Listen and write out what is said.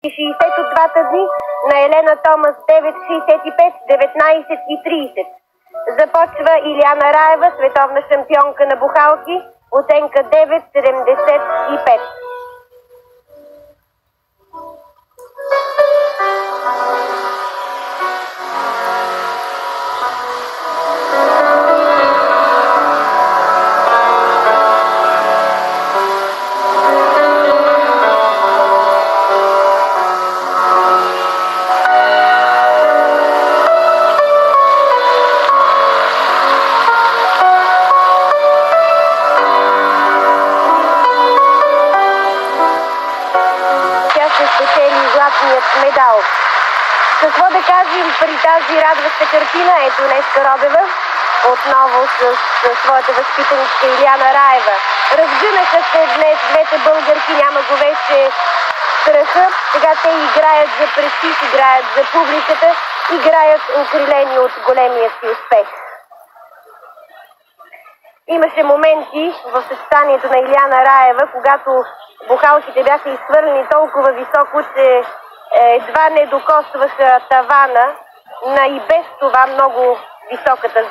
60 от двата дни, на Елена Томас 9.65, 19.30. Започва Илияна Раева, световна шампионка на бухалки, оценка 9.75. Спечели златният медал. Какво да кажем при тази радваща картина? Ето Неска Робева, отново с своята възпитаничка Илияна Раева. Разгънаха се днес двете българки, няма го вече страха. Сега те играят за престиж, играят за публиката, играят окрилени от големия си успех. Имаше моменти в състезанието на Илияна Раева, когато бухалките бяха изхвърлени толкова високо, че едва не докосваха тавана на и без това много високата